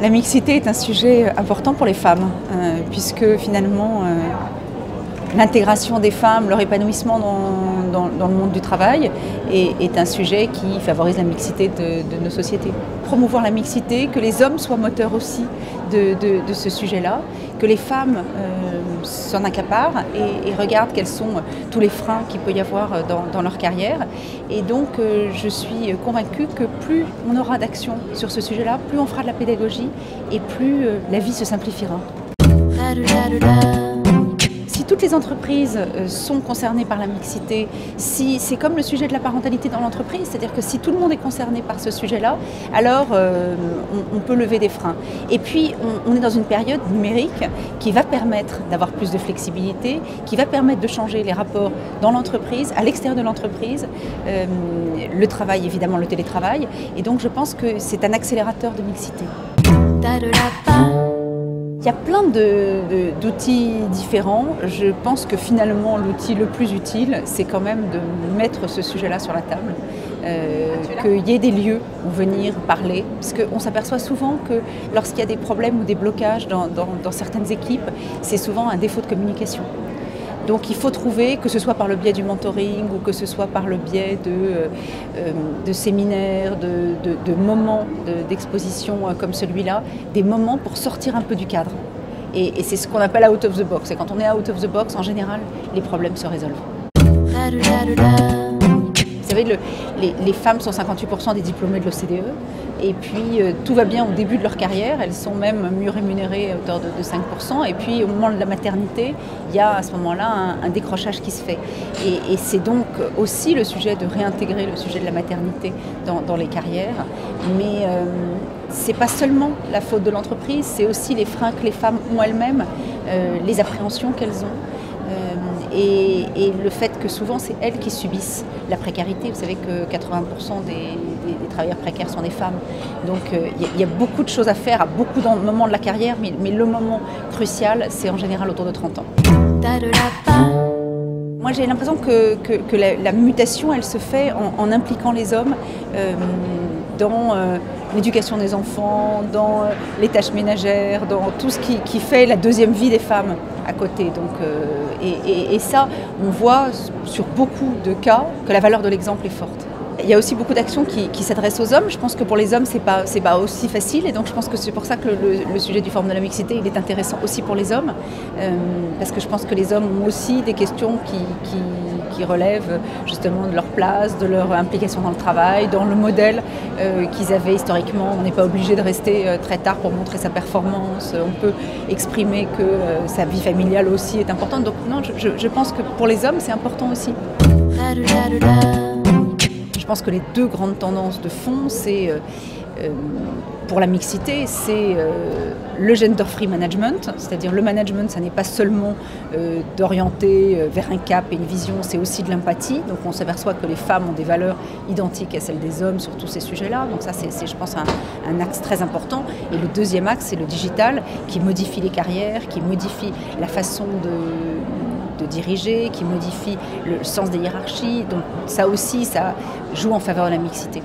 La mixité est un sujet important pour les femmes, puisque finalement l'intégration des femmes, leur épanouissement dans le monde du travail est un sujet qui favorise la mixité de nos sociétés. Promouvoir la mixité, que les hommes soient moteurs aussi de ce sujet-là, que les femmes s'en accaparent et regardent quels sont tous les freins qu'il peut y avoir dans leur carrière. Et donc je suis convaincue que plus on aura d'action sur ce sujet-là, plus on fera de la pédagogie et plus la vie se simplifiera. Si toutes les entreprises sont concernées par la mixité, si c'est comme le sujet de la parentalité dans l'entreprise, c'est-à-dire que si tout le monde est concerné par ce sujet-là, alors on peut lever des freins. Et puis on est dans une période numérique qui va permettre d'avoir plus de flexibilité, qui va permettre de changer les rapports dans l'entreprise, à l'extérieur de l'entreprise, le travail évidemment, le télétravail. Et donc je pense que c'est un accélérateur de mixité. Il y a plein d'outils différents. Je pense que finalement l'outil le plus utile, c'est quand même de mettre ce sujet-là sur la table, qu'il y ait des lieux où venir parler, parce qu'on s'aperçoit souvent que lorsqu'il y a des problèmes ou des blocages dans certaines équipes, c'est souvent un défaut de communication. Donc il faut trouver, que ce soit par le biais du mentoring ou que ce soit par le biais de séminaires, de moments d'exposition comme celui-là, des moments pour sortir un peu du cadre. Et c'est ce qu'on appelle out of the box. Et quand on est out of the box, en général, les problèmes se résolvent. Vous savez, les femmes sont 58% des diplômés de l'OCDE. Et puis tout va bien au début de leur carrière, elles sont même mieux rémunérées à hauteur de 5%. Et puis au moment de la maternité, il y a à ce moment-là un décrochage qui se fait. Et c'est donc aussi le sujet de réintégrer le sujet de la maternité dans les carrières. Mais c'est pas seulement la faute de l'entreprise, c'est aussi les freins que les femmes ont elles-mêmes, les appréhensions qu'elles ont. Et le fait que souvent c'est elles qui subissent la précarité. Vous savez que 80% des travailleurs précaires sont des femmes. Donc il y a beaucoup de choses à faire à beaucoup de moments de la carrière, mais le moment crucial, c'est en général autour de 30 ans. Moi j'ai l'impression que la mutation, elle se fait en impliquant les hommes dans l'éducation des enfants, dans les tâches ménagères, dans tout ce qui fait la deuxième vie des femmes à côté. Donc, et ça, on voit sur beaucoup de cas que la valeur de l'exemple est forte. Il y a aussi beaucoup d'actions qui s'adressent aux hommes. Je pense que pour les hommes, c'est pas aussi facile. Et donc je pense que c'est pour ça que le sujet du forum de la mixité, il est intéressant aussi pour les hommes. Parce que je pense que les hommes ont aussi des questions qui relèvent justement de leur place, de leur implication dans le travail, dans le modèle qu'ils avaient historiquement. On n'est pas obligé de rester très tard pour montrer sa performance. On peut exprimer que sa vie familiale aussi est importante. Donc non, je pense que pour les hommes, c'est important aussi. Je pense que les deux grandes tendances de fond, c'est pour la mixité, c'est le gender-free management, c'est-à-dire le management, ça n'est pas seulement d'orienter vers un cap et une vision, c'est aussi de l'empathie. Donc on s'aperçoit que les femmes ont des valeurs identiques à celles des hommes sur tous ces sujets-là. Donc ça, c'est je pense, un axe très important. Et le deuxième axe, c'est le digital, qui modifie les carrières, qui modifie la façon de diriger, qui modifie le sens des hiérarchies. Donc ça aussi, ça joue en faveur de la mixité.